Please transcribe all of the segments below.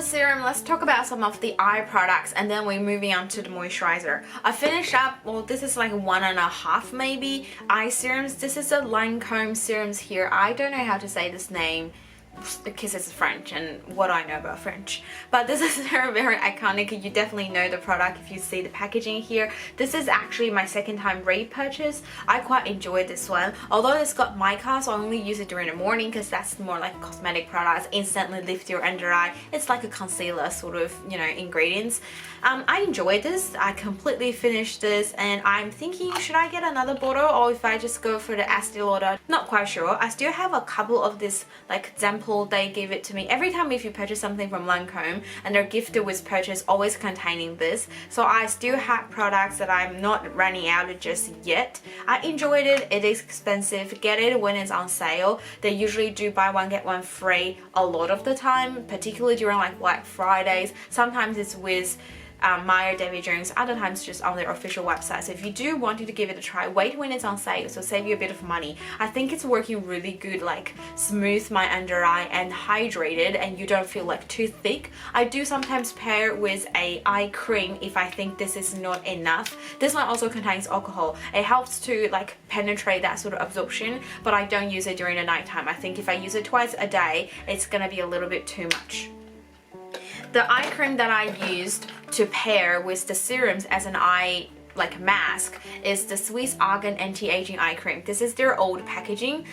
Serum, let's talk about some of the eye products and then we're moving on to the moisturizer. I finished up, well, this is like 1.5 maybe eye serums. This is a Lancome serums here. I don't know how to say this name because it's French and what I know about French, but this is very, very iconic. You definitely know the product if you see the packaging here. This is actually my second time repurchase. I quite enjoyed this one, although it's got mica, so I only use it during the morning because that's more like cosmetic products. Instantly lift your under eye. It's like a concealer sort of, you know, ingredients. I enjoyed this. I completely finished this and I'm thinking, should I get another bottle or if I just go for the Estee Lauder? Not quite sure. I still have a couple of this like example they give it to me every time if you purchase something from Lancome, and they're gifted with purchase always containing this, so I still have products that I'm not running out of just yet. I enjoyed it. It is expensive. Get it when it's on sale. They usually do buy one get one free a lot of the time, particularly during like Black Fridays. Sometimes it's with Meyer, David Jones, other times just on their official website. So if you do want to give it a try, wait when it's on sale, so save you a bit of money. I think it's working really good, like smooth my under eye and hydrated, and you don't feel like too thick. I do sometimes pair with a eye cream if I think this is not enough. This one also contains alcohol. It helps to like penetrate that sort of absorption, but I don't use it during the nighttime. I think if I use it twice a day, it's gonna be a little bit too much. The eye cream that I used to pair with the serums as an eye like mask is the Swiss Argan Anti-Aging Eye Cream. This is their old packaging.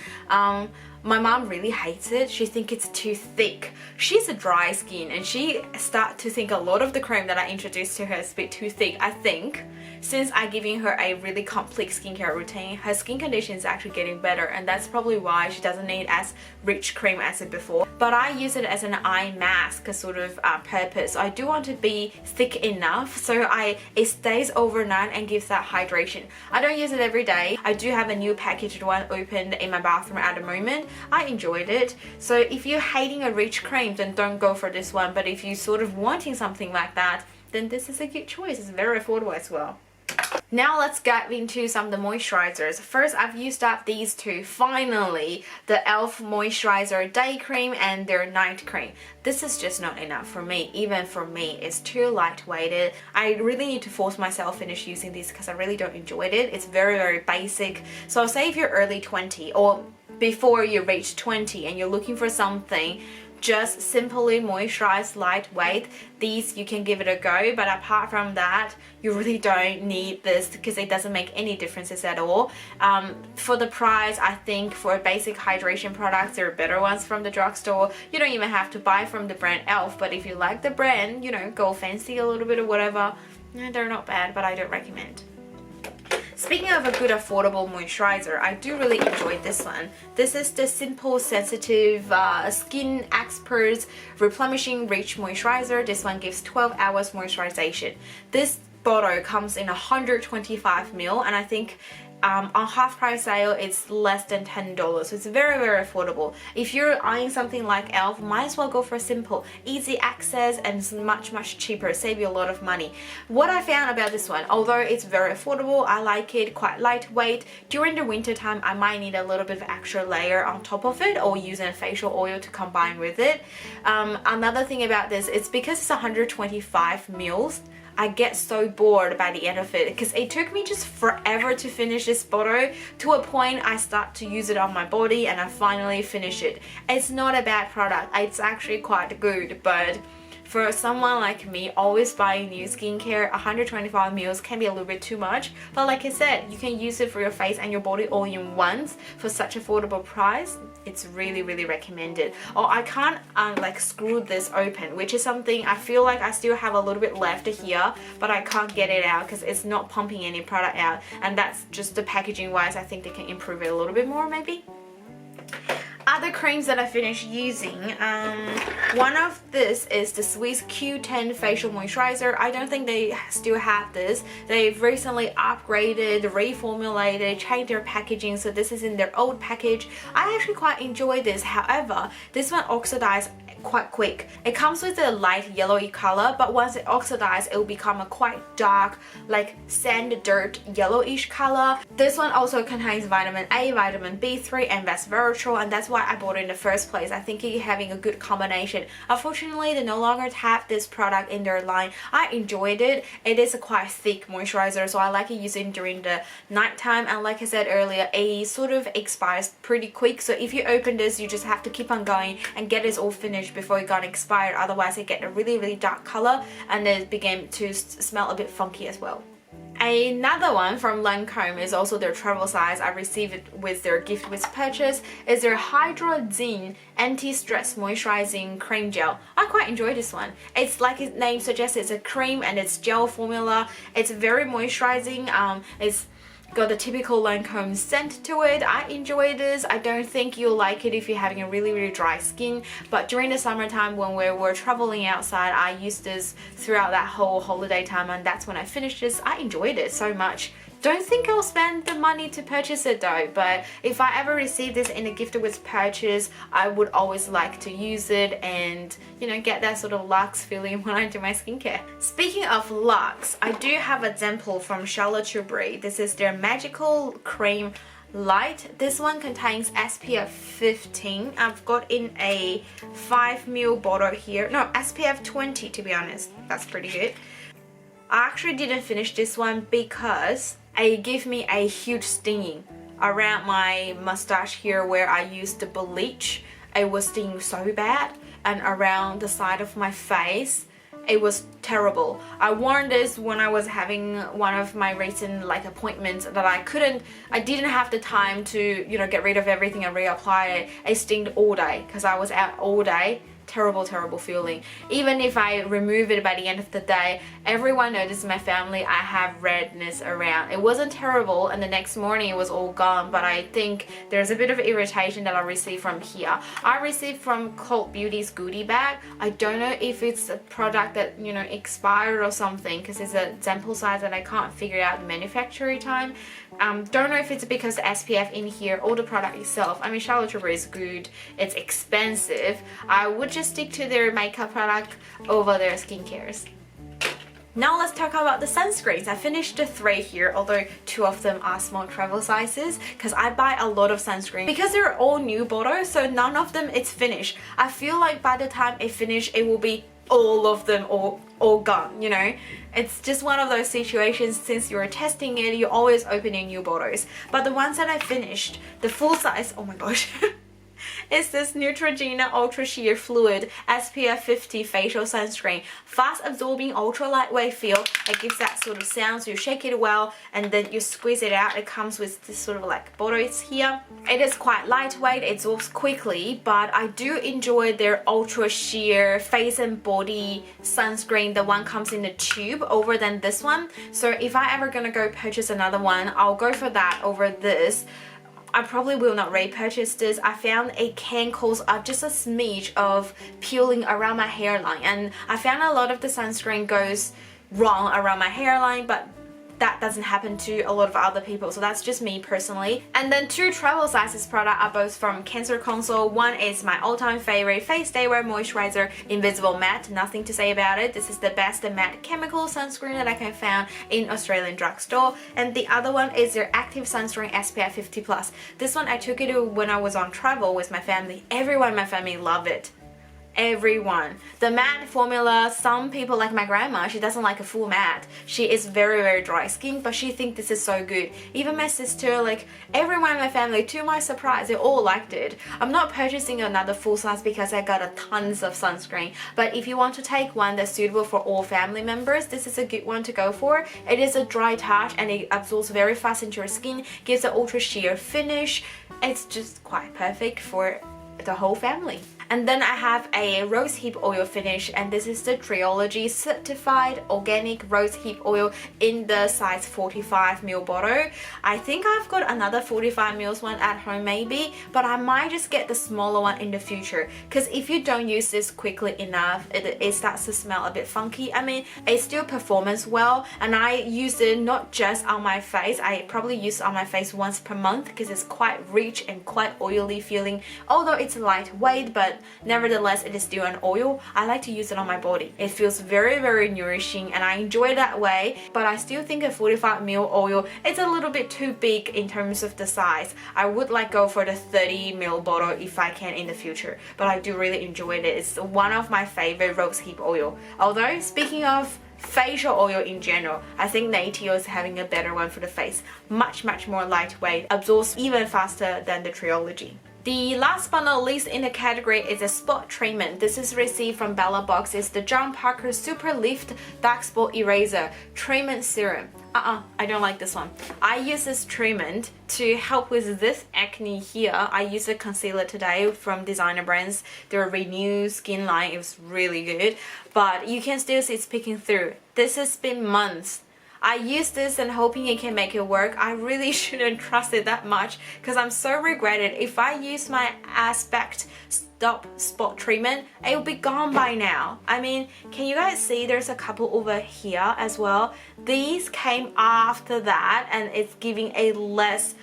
My mom really hates it. She thinks it's too thick. She's a dry skin and she started to think a lot of the cream that I introduced to her is a bit too thick. I think since I'm giving her a really complex skincare routine, her skin condition is actually getting better, and that's probably why she doesn't need as rich cream as it before. But I use it as an eye mask sort of purpose. I do want to be thick enough so it stays overnight and gives that hydration. I don't use it every day. I do have a new packaged one opened in my bathroom at the moment. I enjoyed it. So if you're hating a rich cream, then don't go for this one. But if you're sort of wanting something like that, then this is a good choice. It's very affordable as well. Now let's get into some of the moisturizers. First, I've used up these two. Finally, the e.l.f. Moisturizer Day Cream and their Night Cream. This is just not enough for me. Even for me, it's too lightweighted. I really need to force myself to finish using this because I really don't enjoy it. It's very, very basic. So say if you're early 20 or before you reach 20 and you're looking for something just simply moisturized, lightweight, these you can give it a go. But apart from that, you really don't need this because it doesn't make any differences at all. For the price, I think for basic hydration products, there are better ones from the drugstore. You don't even have to buy from the brand e.l.f. But if you like the brand, you know, go fancy a little bit or whatever, they're not bad, but I don't recommend. Speaking of a good affordable moisturizer, I do really enjoy this one. This is the Simple Sensitive Skin Experts Replenishing Rich Moisturizer. This one gives 12 hours moisturization. This bottle comes in 125 ml, and I think on half price sale it's less than $10, so it's very, very affordable. If you're eyeing something like e.l.f., might as well go for simple, easy access, and it's much cheaper, save you a lot of money. What I found about this one, although it's very affordable, I like it, quite lightweight. During the winter time, I might need a little bit of extra layer on top of it, or using a facial oil to combine with it. Another thing about this, it's because it's 125 ml. I get so bored by the end of it because it took me just forever to finish this bottle. To a point I start to use it on my body and I finally finish it. It's not a bad product, it's actually quite good, but for someone like me, always buying new skincare, 125 ml can be a little bit too much. But like I said, you can use it for your face and your body all in once for such affordable price. It's really, really recommended. Oh, I can't like screw this open, which is something I feel like I still have a little bit left here, but I can't get it out because it's not pumping any product out. And that's just the packaging wise. I think they can improve it a little bit more maybe. Other creams that I finished using, one of this is the Swiss Q10 Facial Moisturizer. I don't think they still have this. They've recently upgraded, reformulated, changed their packaging, so this is in their old package. I actually quite enjoy this. However, this one oxidized quite quick. It comes with a light yellowy color, but once it oxidizes, it will become a quite dark, like sand, dirt, yellowish color. This one also contains vitamin A, vitamin B3, and resveratrol, and that's why I bought it in the first place. I think it's having a good combination. Unfortunately, they no longer have this product in their line. I enjoyed it. It is a quite thick moisturizer, so I like it using during the nighttime, and like I said earlier, it sort of expires pretty quick, so if you open this, you just have to keep on going and get this all finished before it got expired. Otherwise it get a really dark color and it began to smell a bit funky as well. Another one from Lancome is also their travel size. I received it with their gift with purchase. Is their Hydrazine Anti-Stress Moisturizing Cream Gel. I quite enjoy this one. It's like its name suggests, it's a cream and it's gel formula. It's very moisturizing. It's got the typical Lancome scent to it. I enjoy this. I don't think you'll like it if you're having a really dry skin, but during the summertime when we were traveling outside, I used this throughout that whole holiday time, and that's when I finished this. I enjoyed it so much. Don't think I'll spend the money to purchase it though, but if I ever receive this in a gift with purchase, I would always like to use it and, you know, get that sort of luxe feeling when I do my skincare. Speaking of luxe, I do have a sample from Charlotte Tilbury. This is their Magical Cream Light. This one contains SPF 15. I've got in a 5ml bottle here. No, SPF 20 to be honest. That's pretty good. I actually didn't finish this one because it gave me a huge stinging around my mustache here where I used the bleach. It was stinging so bad, and around the side of my face it was terrible. I wore this when I was having one of my recent appointments that I didn't have the time to, you know, get rid of everything and reapply it. It stinged all day because I was out all day. Terrible feeling. Even if I remove it by the end of the day, everyone noticed in my family I have redness around. It wasn't terrible, and the next morning it was all gone, but I think there's a bit of irritation that I received from here. I received from Cult Beauty's goodie bag. I don't know if it's a product that, you know, expired or something, because it's a sample size and I can't figure out the manufacturing time. Don't know if it's because the SPF in here or the product itself. I mean, Charlotte Tilbury is good. It's expensive. I would just stick to their makeup product over their skincares. Now let's talk about the sunscreens. I finished the 3 here, although 2 of them are small travel sizes, because I buy a lot of sunscreen. Because they're all new bottles, so none of them is finished. I feel like by the time it finished, it will be all of them all gone, you know. It's just one of those situations. Since you're testing it, you're always opening new bottles. But the ones that I finished, the full size, oh my gosh, is this Neutrogena Ultra Sheer Fluid SPF 50 Facial Sunscreen. Fast absorbing, ultra lightweight feel. It gives that sort of sound, so you shake it well and then you squeeze it out. It comes with this sort of bottles here. It is quite lightweight, it absorbs quickly, but I do enjoy their Ultra Sheer Face and Body Sunscreen. The one comes in the tube over than this one. So if I ever gonna go purchase another one, I'll go for that over this. I probably will not repurchase this. I found it can cause just a smidge of peeling around my hairline, and I found a lot of the sunscreen goes wrong around my hairline, but that doesn't happen to a lot of other people, so that's just me personally. And then 2 travel sizes product are both from Cancer Console. One is my all-time favorite Face Day Wear Moisturizer Invisible Matte. Nothing to say about it. This is the best matte chemical sunscreen that I can find in Australian drugstore. And the other one is their Active Sunscreen SPF 50+. This one I took it when I was on travel with my family. Everyone in my family loved it. Everyone. The matte formula, some people like my grandma, she doesn't like a full matte. She is very dry skin, but she thinks this is so good. Even my sister, everyone in my family, to my surprise, they all liked it. I'm not purchasing another full size because I got a tons of sunscreen, but if you want to take one that's suitable for all family members, this is a good one to go for. It is a dry touch and it absorbs very fast into your skin, gives an ultra sheer finish. It's just quite perfect for the whole family. And then I have a rosehip oil finish, and this is the Triology certified organic rosehip oil in the size 45ml bottle. I think I've got another 45ml one at home maybe, but I might just get the smaller one in the future, because if you don't use this quickly enough, it starts to smell a bit funky. I mean, it still performs well, and I use it not just on my face. I probably use it on my face once per month because it's quite rich and quite oily feeling, although it's lightweight, but but nevertheless it is still an oil. I like to use it on my body. It feels very nourishing and I enjoy that way, but I still think a 45ml oil is a little bit too big in terms of the size. I would like go for the 30ml bottle if I can in the future, but I do really enjoy it. It's one of my favorite rosehip oil. Although speaking of facial oil in general, I think Natio is having a better one for the face. Much more lightweight, absorbs even faster than the Trilogy. The last but not least in the category is a spot treatment. This is received from Bella Box. It's the John Parker Super Lift Dark Spot Eraser Treatment Serum. I don't like this one. I use this treatment to help with this acne here. I use a concealer today from designer brands. Their Renew skin line. It was really good, but you can still see it's peeking through. This has been months. I use this and hoping it can make it work. I really shouldn't trust it that much because I'm so regretted. If I use my Aspect Stop Spot Treatment, it will be gone by now. I mean, can you guys see there's a couple over here as well? These came after that and it's giving a less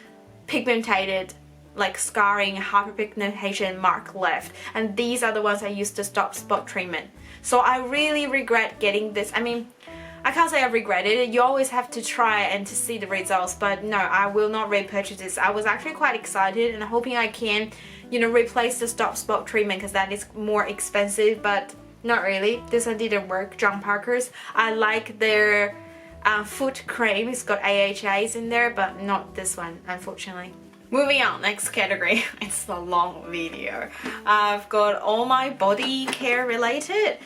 pigmented, like scarring, hyperpigmentation mark left, and these are the ones I use to stop spot treatment. So I really regret getting this. I mean, I can't say I regretted it. You always have to try and to see the results, but no, I will not repurchase this. I was actually quite excited and hoping I can, you know, replace the stop spot treatment because that is more expensive, but not really. This one didn't work. John Parker's. I like their foot cream. It's got AHAs in there, but not this one, unfortunately. Moving on, next category. It's a long video. I've got all my body care related.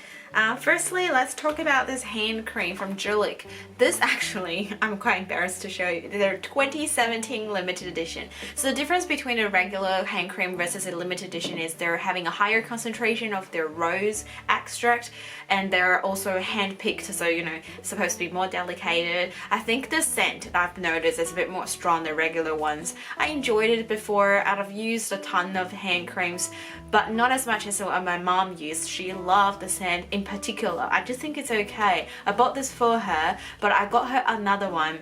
Firstly, let's talk about this hand cream from Julic. This actually, I'm quite embarrassed to show you. They're 2017 limited edition. So the difference between a regular hand cream versus a limited edition is they're having a higher concentration of their rose extract, and they're also hand-picked, so you know, supposed to be more delicate. I think the scent I've noticed is a bit more strong than regular ones. I enjoyed it before. I've used a ton of hand creams, but not as much as what my mom used. She loved the scent in particular. I just think it's okay. I bought this for her, but I got her another one.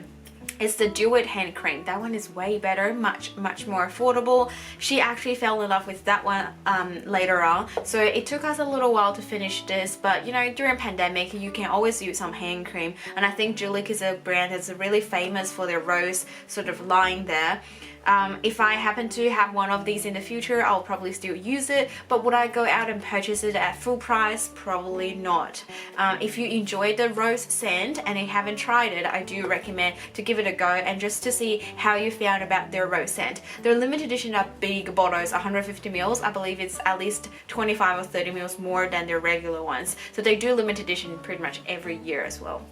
It's the Do It hand cream. That one is way better, much more affordable. She actually fell in love with that one later on. So it took us a little while to finish this, but you know, during pandemic, you can always use some hand cream. And I think Julic is a brand that's really famous for their rose sort of line there. If I happen to have one of these in the future, I'll probably still use it, but would I go out and purchase it at full price? Probably not. If you enjoy the rose scent and you haven't tried it, I do recommend to give it a go and just to see how you found about their rose scent. Their limited edition are big bottles, 150 ml. I believe it's at least 25 or 30 ml more than their regular ones. So they do limited edition pretty much every year as well.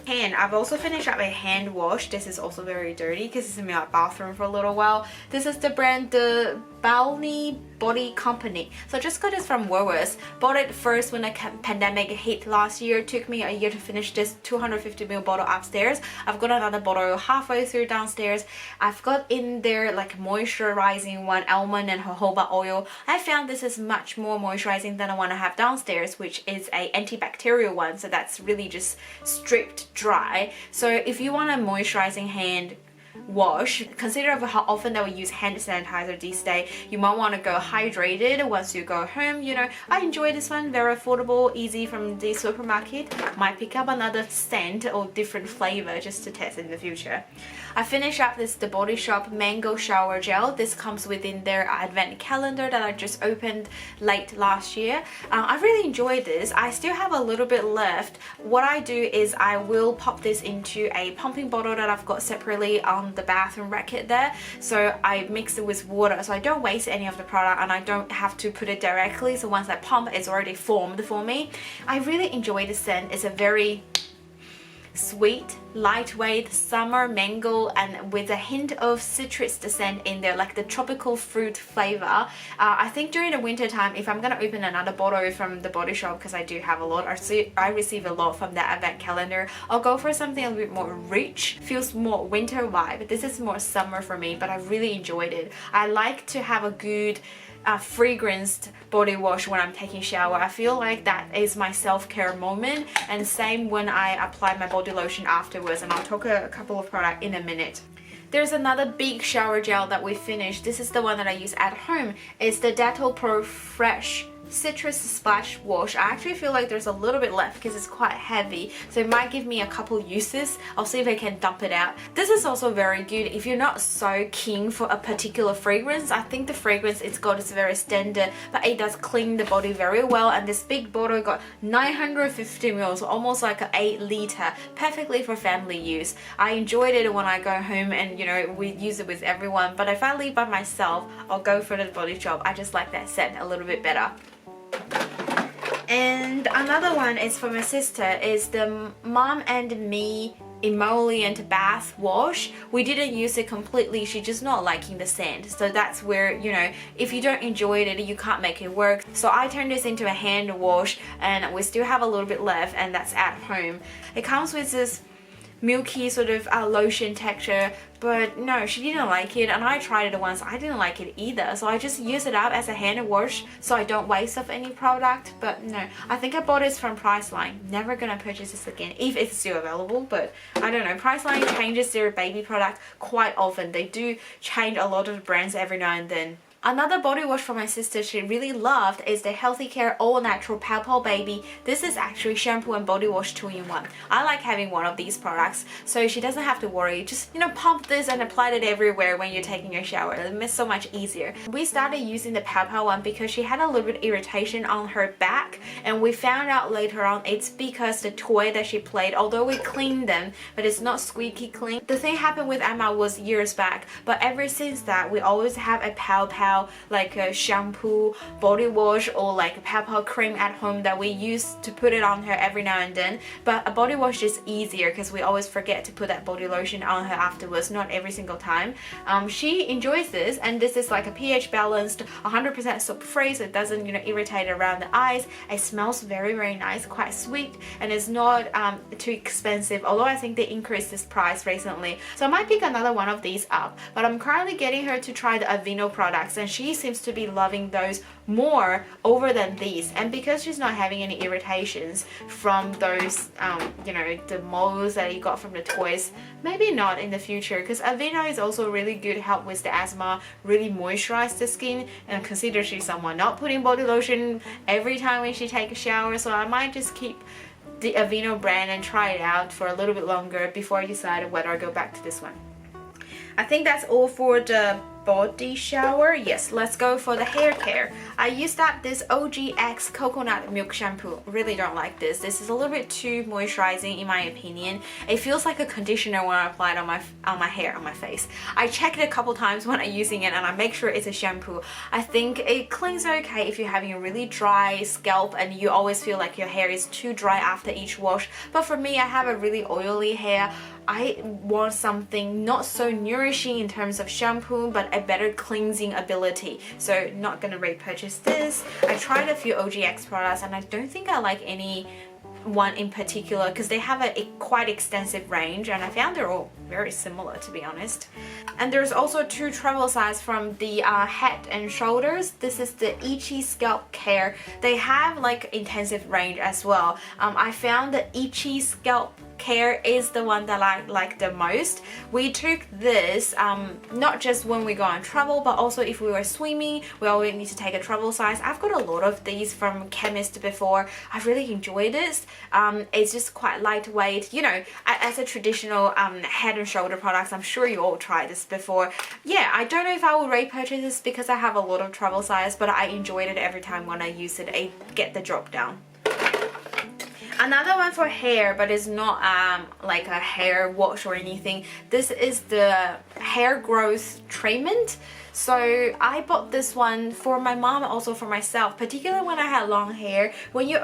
And I've also finished up a hand wash. This is also very dirty because it's in my bathroom for a little while. This is the brand The Balmy Body Company. So I just got this from Woolworths. Bought it first when the pandemic hit last year. It took me a year to finish this 250 ml bottle upstairs. I've got another bottle halfway through downstairs. I've got in there like moisturizing one, almond and jojoba oil. I found this is much more moisturizing than the one I have downstairs, which is a antibacterial one. So that's really just stripped dry. So if you want a moisturizing hand wash, consider of how often that we use hand sanitizer these days. You might want to go hydrated once you go home. You know, I enjoy this one, very affordable, easy from the supermarket. Might pick up another scent or different flavor just to test in the future. I finished up this The Body Shop Mango Shower Gel. This comes within their advent calendar that I just opened late last year. I really enjoyed this. I still have a little bit left. What I do is I will pop this into a pumping bottle that I've got separately on the bathroom racket there. So I mix it with water so I don't waste any of the product and I don't have to put it directly. So once I pump, it's already formed for me. I really enjoy the scent. It's a very sweet, lightweight summer mango and with a hint of citrus scent in there, like the tropical fruit flavor. I think during the winter time, if I'm gonna open another bottle from The Body Shop, because I do have a lot, I receive a lot from the advent calendar, I'll go for something a bit more rich, feels more winter vibe. This is more summer for me, but I really enjoyed it. I like to have a good fragranced body wash when I'm taking shower. I feel like that is my self-care moment, and same when I apply my body lotion afterwards, and I'll talk a couple of products in a minute. There's another big shower gel that we finished. This is the one that I use at home. It's the Dettol Pro Fresh citrus splash wash. I actually feel like there's a little bit left because it's quite heavy, so it might give me a couple uses. I'll see if I can dump it out. This is also very good if you're not so keen for a particular fragrance. I think the fragrance it's got is very standard, but it does clean the body very well. And this big bottle got 950 ml, so almost like an 8 liter, perfectly for family use. I enjoyed it when I go home and you know we use it with everyone, but if I leave by myself, I'll go for the body shop. I just like that scent a little bit better. And another one is for my sister, is the Mom and Me emollient bath wash. We didn't use it completely, she's just not liking the scent, so that's where, you know, if you don't enjoy it, you can't make it work. So I turned this into a hand wash and we still have a little bit left, and that's at home. It comes with this milky sort of lotion texture, but no, she didn't like it, and I tried it once, I didn't like it either, so I just use it up as a hand wash so I don't waste of any product. But no, I think I bought this from Priceline. Never gonna purchase this again if it's still available, but I don't know, Priceline changes their baby product quite often. They do change a lot of brands every now and then. Another body wash for my sister she really loved is the haircare all natural Pow baby. This is actually shampoo and body wash 2-in-1. I like having one of these products so she doesn't have to worry. Just, you know, pump this and apply it everywhere when you're taking your shower. It's so much easier. We started using the Pow one because she had a little bit irritation on her back, and we found out later on it's because the toy that she played, although we cleaned them, but it's not squeaky clean. The thing happened with Emma was years back, but ever since that we always have a Pow like a shampoo, body wash, or like a Pow cream at home that we use to put it on her every now and then. But a body wash is easier because we always forget to put that body lotion on her afterwards, not every single time. She enjoys this, and this is like a pH balanced, 100% soap free, so it doesn't, you know, irritate around the eyes. It smells very nice, quite sweet, and it's not too expensive, although I think they increased this price recently, so I might pick another one of these up. But I'm currently getting her to try the Aveeno products, and she seems to be loving those more over than these. And because she's not having any irritations from those you know, the moles that you got from the toys, maybe not in the future, because Aveeno is also really good help with the asthma, really moisturize the skin. And consider she's someone not putting body lotion every time when she takes a shower, so I might just keep the Aveeno brand and try it out for a little bit longer before I decide whether I go back to this one. I think that's all for the body shower. Yes, let's go for the hair care. I used up this OGX coconut milk shampoo. Really don't like this. This is a little bit too moisturizing in my opinion. It feels like a conditioner when I apply it on my hair, on my face. I checked it a couple times when I'm using it and I make sure it's a shampoo. I think it cleans okay if you're having a really dry scalp and you always feel like your hair is too dry after each wash. But for me, I have a really oily hair. I want something not so nourishing in terms of shampoo, but a better cleansing ability. So not gonna repurchase this. I tried a few OGX products and I don't think I like any one in particular because they have a quite extensive range, and I found they're all very similar, to be honest. And there's also two travel size from the Head and Shoulders. This is the Itchy Scalp Care. They have like intensive range as well. I found the Itchy Scalp Care is the one that I like the most. We took this not just when we go on travel, but also if we were swimming, we always need to take a travel size. I've got a lot of these from chemist before. I really enjoy this. It's just quite lightweight, you know, as a traditional head and shoulder products. I'm sure you all tried this before. Yeah, I don't know if I will repurchase this because I have a lot of travel size, but I enjoyed it every time when I use it. I get the drop down. Another one for hair, but it's not like a hair wash or anything. This is the hair growth treatment. So I bought this one for my mom, also for myself, particularly when I had long hair. When you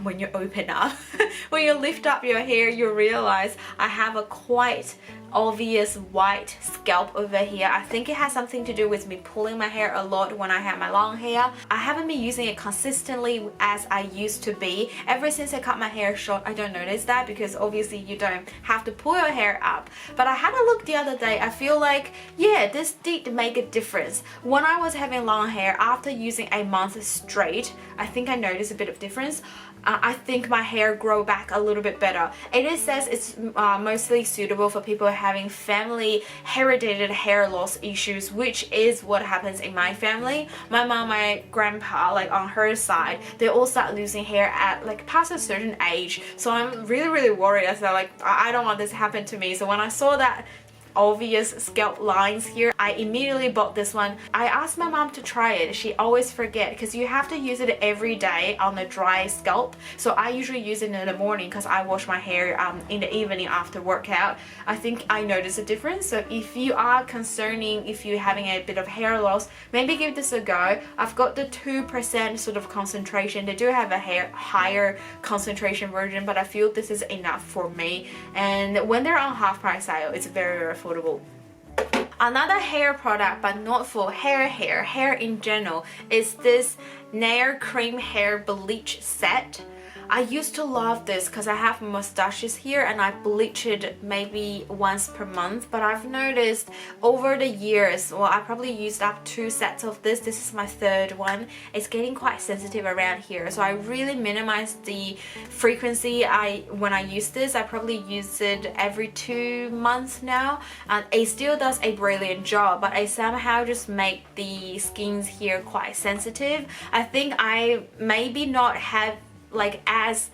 when you lift up your hair, you realize I have a quite obvious white scalp over here. I think it has something to do with me pulling my hair a lot when I have my long hair. I haven't been using it consistently as I used to be. Ever since I cut my hair short, I don't notice that because obviously you don't have to pull your hair up. But I had a look the other day. I feel like, yeah, this did make a difference. When I was having long hair, after using a month straight, I think I noticed a bit of difference. I think my hair grow back a little bit better. It says it's mostly suitable for people having family hereditary hair loss issues, which is what happens in my family. My mom, my grandpa, like on her side, they all start losing hair at like past a certain age. So I'm really worried. I like, I don't want this to happen to me. So when I saw that obvious scalp lines here, I immediately bought this one. I asked my mom to try it. She always forget because you have to use it every day on a dry scalp. So I usually use it in the morning because I wash my hair in the evening after workout. I think I noticed a difference. So if you are concerning, if you're having a bit of hair loss, maybe give this a go. I've got the 2% sort of concentration. They do have a higher concentration version, but I feel this is enough for me. And when they're on half price sale, it's very affordable. Another hair product, but not for hair in general, is this Nair Cream Hair Bleach Set. I used to love this because I have mustaches here and I bleach it maybe once per month, but I've noticed over the years, well, I probably used up 2 sets of this. This is my 3rd one. It's getting quite sensitive around here, so I really minimized the frequency when I use this. I probably use it every 2 months now, and it still does a brilliant job, but I somehow just make the skins here quite sensitive. I think I maybe not have like as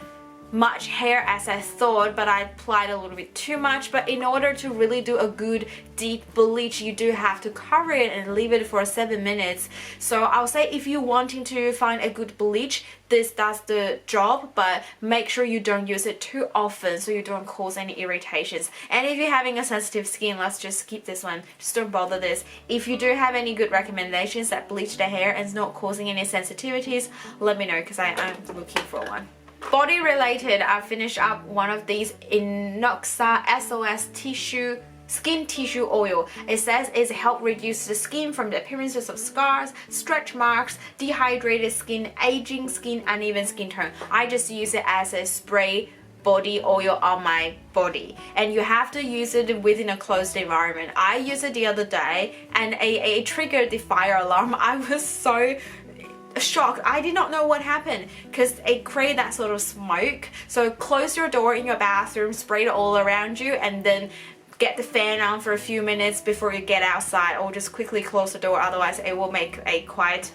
much hair as I thought, but I applied a little bit too much. But in order to really do a good deep bleach, you do have to cover it and leave it for 7 minutes. So I'll say if you're wanting to find a good bleach, this does the job, but make sure you don't use it too often so you don't cause any irritations. And if you're having a sensitive skin, let's just skip this one. Just don't bother this. If you do have any good recommendations that bleach the hair and it's not causing any sensitivities, let me know because I'm looking for one. Body related, I finished up one of these Inoxa SOS skin tissue oil. It says it helps reduce the skin from the appearances of scars, stretch marks, dehydrated skin, aging skin, uneven skin tone. I just use it as a spray body oil on my body, and you have to use it within a closed environment. I used it the other day and it triggered the fire alarm. I was so shocked. I did not know what happened because it created that sort of smoke. So close your door in your bathroom, spray it all around you, and then get the fan on for a few minutes before you get outside, or just quickly close the door, otherwise it will make a quite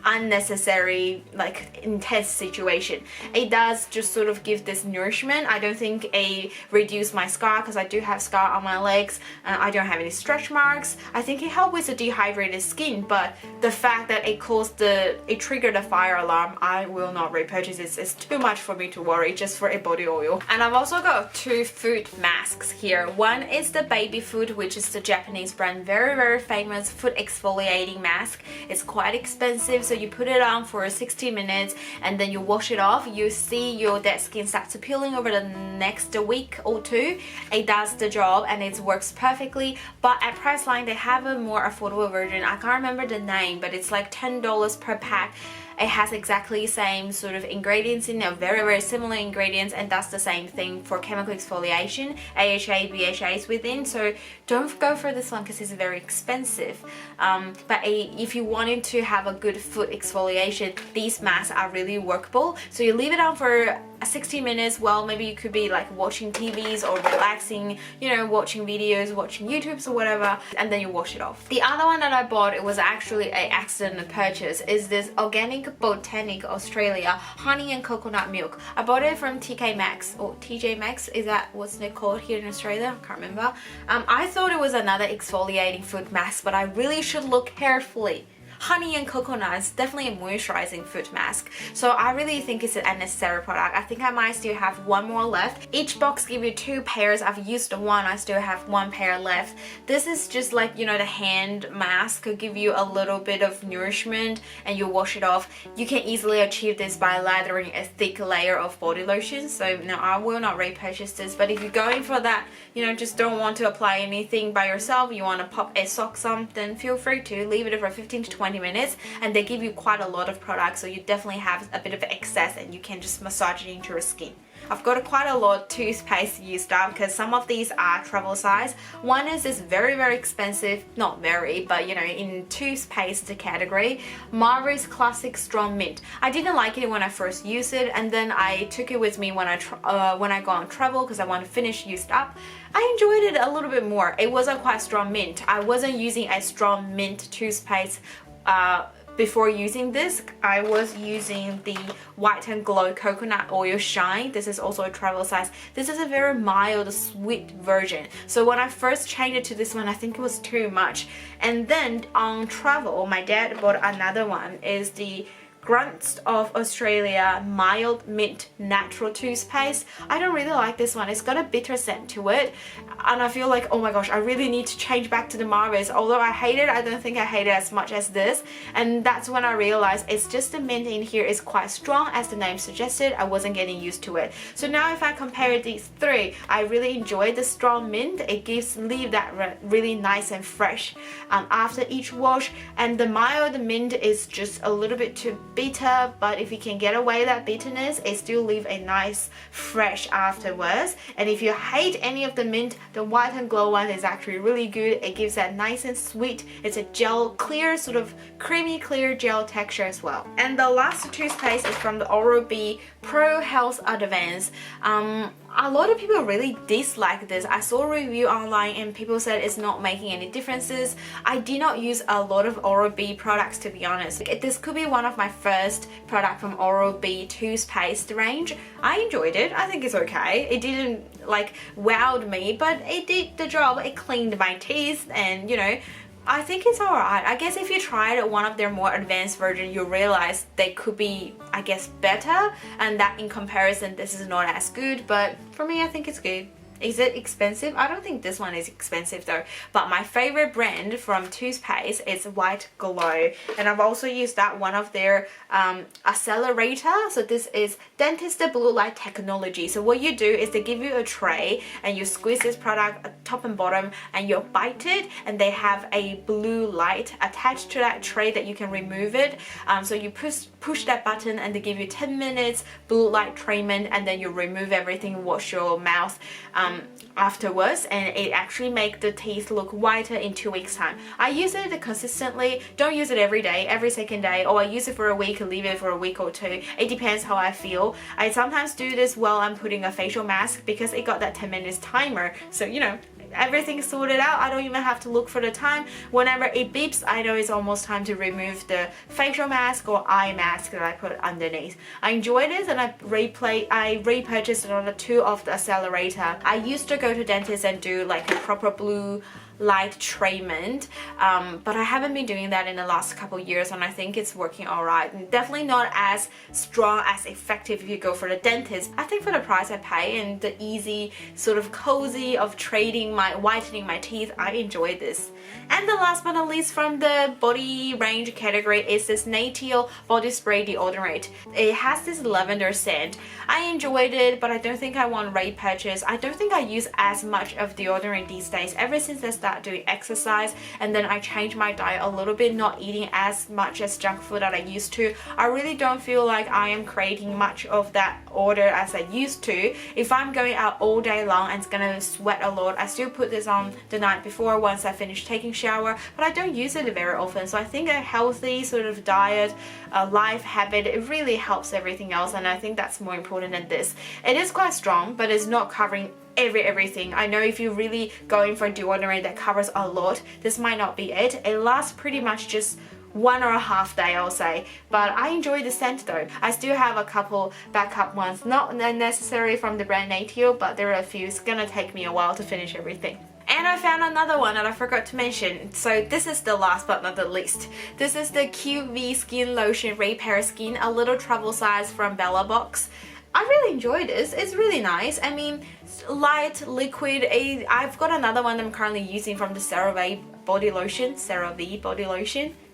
unnecessary, like, intense situation. It does just sort of give this nourishment. I don't think it reduced my scar because I do have scar on my legs. I don't have any stretch marks. I think it helped with the dehydrated skin, but the fact that it triggered a fire alarm, I will not repurchase this. It's too much for me to worry just for a body oil. And I've also got 2 foot masks here. One is the Baby Food, which is the Japanese brand, very famous foot exfoliating mask. It's quite expensive, so you put it on for 60 minutes and then you wash it off. You see your dead skin starts peeling over the next week or 2. It does the job and it works perfectly. But at Priceline they have a more affordable version. I can't remember the name, but it's like $10 per pack. It has exactly the same sort of ingredients in there, very similar ingredients, and does the same thing for chemical exfoliation, AHA, BHA is within. So don't go for this one because it's very expensive. But if you wanted to have a good foot exfoliation, these masks are really workable. So you leave it on for 60 minutes. Well, maybe you could be like watching TVs or relaxing, you know, watching videos, watching YouTubes or whatever, and then you wash it off. The other one that I bought, it was actually an accident purchase, is this Organic Botanic Australia honey and coconut milk. I bought it from TK Maxx or TJ Maxx. Is that what's it called here in Australia? I can't remember. I thought it was another exfoliating foot mask, but I really should look carefully. Honey and coconut is definitely a moisturizing foot mask, so I really think it's an unnecessary product. I think I might still have one more left. Each box give you 2 pairs. I've used one, I still have 1 pair left. This is just like, you know, the hand mask could give you a little bit of nourishment and you wash it off. You can easily achieve this by lathering a thick layer of body lotion, so no, I will not repurchase this. But if you're going for that, you know, just don't want to apply anything by yourself, you want to pop a socks on, then feel free to leave it for 15 to 20 minutes, and they give you quite a lot of products, so you definitely have a bit of excess and you can just massage it into your skin. I've got quite a lot of toothpaste used up because some of these are travel size. One is this very expensive, not very, but you know, in toothpaste category, Marvis Classic Strong Mint. I didn't like it when I first used it, and then I took it with me when I go on travel because I want to finish used up. I enjoyed it a little bit more. It wasn't quite strong mint. I wasn't using a strong mint toothpaste before using this. I was using the White and Glow Coconut Oil Shine. This is also a travel size. This is a very mild, sweet version. So when I first changed it to this one, I think it was too much. And then on travel, my dad bought another one. Is the Grunts of Australia Mild Mint Natural Toothpaste. I don't really like this one. It's got a bitter scent to it, and I feel like, oh my gosh, I really need to change back to the Marvis. Although I hate it, I don't think I hate it as much as this. And that's when I realized it's just the mint in here is quite strong, as the name suggested. I wasn't getting used to it. So now if I compare these three, I really enjoy the strong mint. It leave that really nice and fresh after each wash, and the mild mint is just a little bit too bitter, but if you can get away that bitterness, it still leave a nice fresh afterwards. And if you hate any of the mint, the White and Glow one is actually really good. It gives that nice and sweet. It's a gel clear, sort of creamy clear gel texture as well. And the last toothpaste is from the Oral-B Pro Health Advance. A lot of people really dislike this. I saw a review online and people said it's not making any differences. I did not use a lot of Oral-B products, to be honest. This could be one of my first product from Oral-B toothpaste range. I enjoyed it. I think it's okay. It didn't like wowed me, but it did the job. It cleaned my teeth, and you know, I think it's alright. I guess if you tried one of their more advanced versions, you realize they could be, I guess, better, and that in comparison this is not as good, but for me I think it's good. Is it expensive? I don't think this one is expensive though, but my favorite brand from toothpaste is White Glow, and I've also used that one of their accelerator. So this is Dentist Blue Light Technology. So what you do is they give you a tray and you squeeze this product top and bottom and you bite it, and they have a blue light attached to that tray that you can remove it. So you push that button and they give you 10 minutes blue light treatment, and then you remove everything, wash your mouth afterwards, and it actually makes the teeth look whiter in 2 weeks time. I use it consistently. Don't use it every day, every second day, or I use it for a week and leave it for a week or two. It depends how I feel. I sometimes do this while I'm putting a facial mask because it got that 10 minutes timer, so you know, everything's sorted out. I don't even have to look for the time. Whenever it beeps, I know it's almost time to remove the facial mask or eye mask that I put underneath. I enjoy this, and I repurchased another 2 of the accelerator. I used to go to dentist and do like a proper blue light treatment, but I haven't been doing that in the last couple years, and I think it's working alright. Definitely not as strong, as effective if you go for the dentist. I think for the price I pay and the easy sort of cozy of whitening my teeth, I enjoy this. And the last but not least from the body range category is this Natil body spray deodorant. It has this lavender scent. I enjoyed it, but I don't think I want to repurchase. I don't think I use as much of deodorant these days ever since I started doing exercise, and then I changed my diet a little bit, not eating as much as junk food that I used to. I really don't feel like I am creating much of that odor as I used to. If I'm going out all day long and it's gonna sweat a lot, I still put this on the night before once I finish taking shower, but I don't use it very often. So I think a healthy sort of diet, life habit, it really helps everything else, and I think that's more important than this. It is quite strong, but it's not covering everything. I know if you're really going for deodorant that covers a lot, this might not be it. It lasts pretty much just 1.5 days, I'll say, but I enjoy the scent though. I still have a couple backup ones, not necessarily from the brand Natil, but there are a few. It's gonna take me a while to finish everything. And I found another one that I forgot to mention. So this is the last but not the least. This is the QV Skin Lotion Repair Skin, a little travel size from Bella Box. I really enjoy this. It's really nice. I mean, light, liquid. I've got another one I'm currently using from the CeraVe body lotion.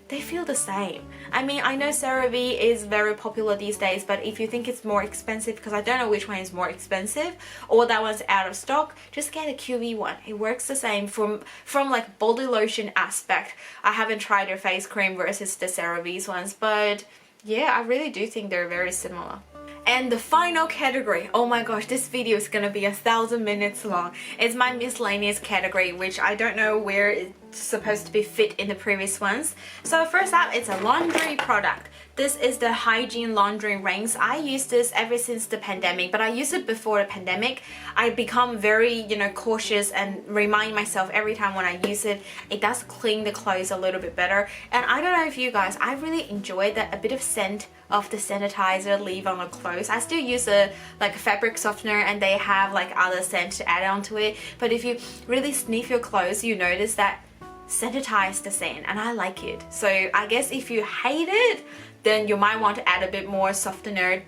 They feel the same. I mean, I know CeraVe is very popular these days, but if you think it's more expensive, because I don't know which one is more expensive, or that one's out of stock, just get a QV one. It works the same from like body lotion aspect. I haven't tried their face cream versus the CeraVe's ones, but yeah, I really do think they're very similar. And the final category, oh my gosh, this video is gonna be 1,000 minutes long. It's my miscellaneous category, which I don't know where it's supposed to be fit in the previous ones. So first up, it's a laundry product. This is the hygiene laundry rings. I use this ever since the pandemic, but I used it before the pandemic. I become very, cautious and remind myself every time when I use it, it does clean the clothes a little bit better. And I don't know if you guys, I really enjoy that a bit of scent of the sanitizer leave on the clothes. I still use a fabric softener, and they have like other scent to add on to it. But if you really sniff your clothes, you notice that sanitize the scent, and I like it. So I guess if you hate it, then you might want to add a bit more softener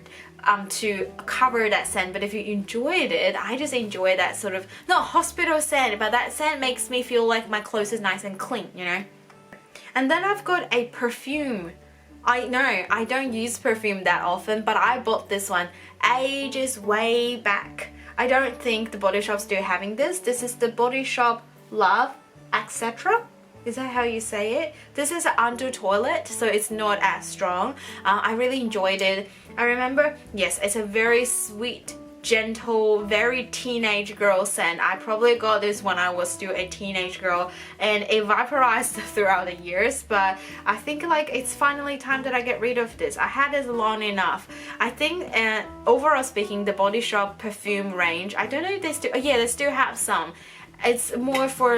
to cover that scent. But if you enjoyed it, I just enjoy that sort of, not hospital scent, but that scent makes me feel like my clothes is nice and clean, And then I've got a perfume. I know I don't use perfume that often, but I bought this one ages way back. I don't think the Body Shop's still having this. This is the Body Shop Love, etc. Is that how you say it? This is under toilet, so it's not as strong. I really enjoyed it. I remember, yes, it's a very sweet, gentle, very teenage girl scent. I probably got this when I was still a teenage girl, and it vaporized throughout the years, but I think it's finally time that I get rid of this. I had this long enough. I think overall speaking, the Body Shop perfume range, I don't know if they still, yeah, they still have some. It's more for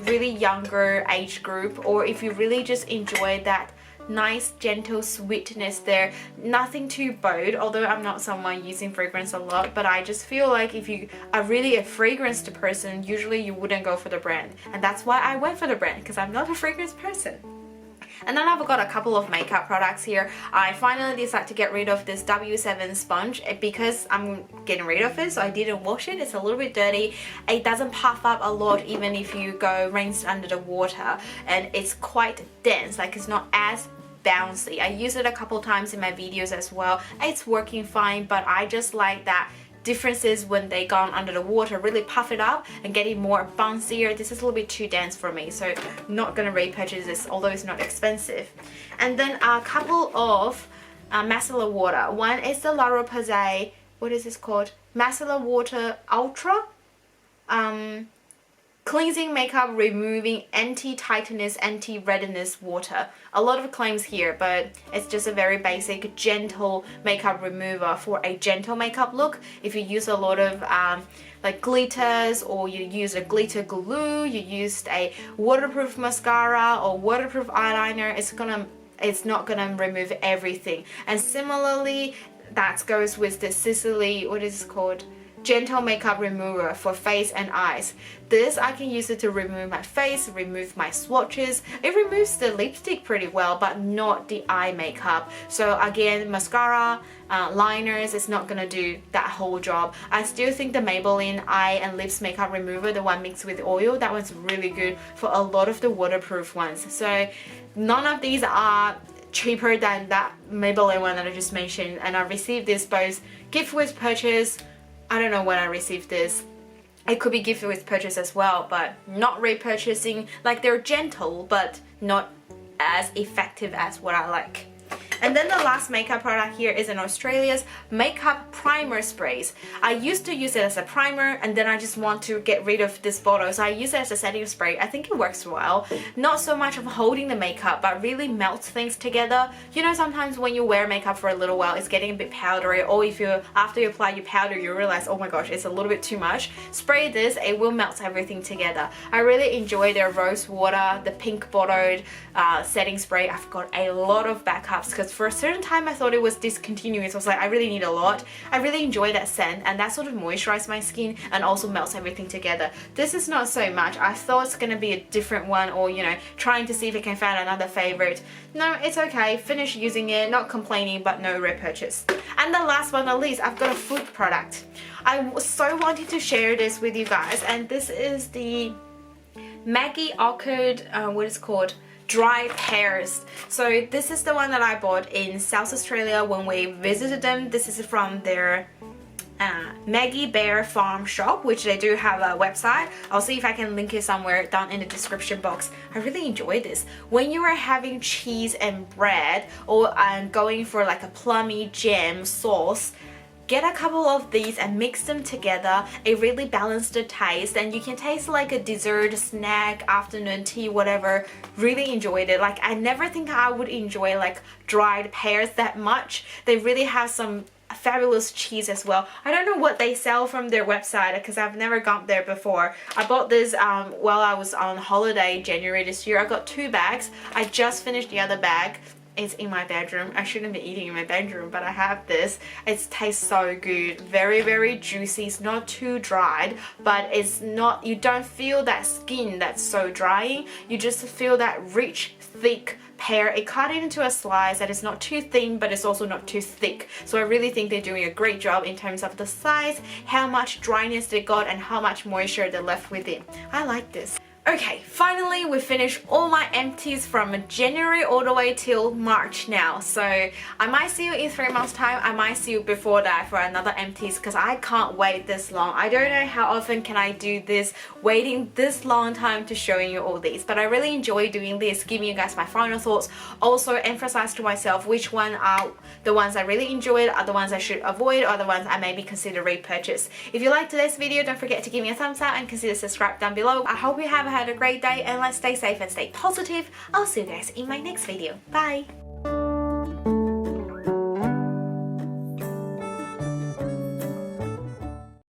really younger age group, or if you really just enjoy that nice gentle sweetness there, nothing too bold, although I'm not someone using fragrance a lot, but I just feel like if you are really a fragranced person, usually you wouldn't go for the brand, and that's why I went for the brand, because I'm not a fragrance person. And then I've got a couple of makeup products here. I finally decided to get rid of this W7 sponge because I'm getting rid of it, so I didn't wash it. It's a little bit dirty. It doesn't puff up a lot even if you go rinse under the water, and it's quite dense, it's not as bouncy. I use it a couple times in my videos as well. It's working fine, but I just like that differences when they gone under the water, really puff it up and get it more bouncier. This is a little bit too dense for me, so I'm not gonna repurchase this, although it's not expensive. And then a couple of micellar water. One is the La Roche-Posay, what is this called? Micellar Water Ultra. Cleansing makeup removing anti-tightness, anti-redness water. A lot of claims here, but it's just a very basic gentle makeup remover for a gentle makeup look. If you use a lot of glitters, or you use a glitter glue, you used a waterproof mascara or waterproof eyeliner, it's not gonna remove everything. And similarly, that goes with the Sicily, what is it called? Gentle makeup remover for face and eyes. This, I can use it to remove my face, remove my swatches. It removes the lipstick pretty well, but not the eye makeup. So again, mascara, liners, it's not gonna do that whole job. I still think the Maybelline eye and lips makeup remover, the one mixed with oil, that one's really good for a lot of the waterproof ones. So none of these are cheaper than that Maybelline one that I just mentioned, and I received this both gift with purchase. I don't know when I received this. It could be gift with purchase as well, but not repurchasing. They're gentle, but not as effective as what I like. And then the last makeup product here is in Australia's makeup primer sprays. I used to use it as a primer, and then I just want to get rid of this bottle, so I use it as a setting spray. I think it works well. Not so much of holding the makeup, but really melts things together. Sometimes when you wear makeup for a little while, it's getting a bit powdery, or if after you apply your powder, you realize, oh my gosh, it's a little bit too much. Spray this, it will melt everything together. I really enjoy their rose water, the pink bottled setting spray. I've got a lot of backups, because for a certain time I thought it was discontinuous. I was like, I really need a lot. I really enjoy that scent, and that sort of moisturizes my skin and also melts everything together. This is not so much. I thought it's gonna be a different one, or trying to see if I can find another favorite. No, it's okay. Finish using it, not complaining, but no repurchase. And the last but not least, I've got a food product. I so wanted to share this with you guys, and this is the Maggie Orchard, what is it called? Dry pears. So this is the one that I bought in South Australia when we visited them. This is from their Maggie Bear Farm shop, which they do have a website. I'll see if I can link it somewhere down in the description box. I really enjoy this. When you are having cheese and bread, or going for a plummy jam sauce, get a couple of these and mix them together. It really balanced the taste, and you can taste like a dessert, snack, afternoon tea, whatever. Really enjoyed it. Like, I never think I would enjoy like dried pears that much. They really have some fabulous cheese as well. I don't know what they sell from their website because I've never gone there before. I bought this while I was on holiday January this year. I got 2 bags. I just finished the other bag. It's in my bedroom. I shouldn't be eating in my bedroom, but I have this. It tastes so good. Very, very juicy. It's not too dried, but it's not, you don't feel that skin that's so drying. You just feel that rich, thick pear. It cut it into a slice that is not too thin, but it's also not too thick. So I really think they're doing a great job in terms of the size, how much dryness they got, and how much moisture they left within. I like this. Okay, finally we finished all my empties from January all the way till March now. So I might see you in 3 months time. I might see you before that for another empties because I can't wait this long. I don't know how often can I do this, waiting this long time to showing you all these. But I really enjoy doing this, giving you guys my final thoughts. Also emphasize to myself which one are the ones I really enjoyed, are the ones I should avoid, or the ones I maybe consider repurchase. If you liked today's video, don't forget to give me a thumbs up and consider subscribe down below. I hope you have had a great day, and let's stay safe and stay positive. I'll see you guys in my next video. Bye!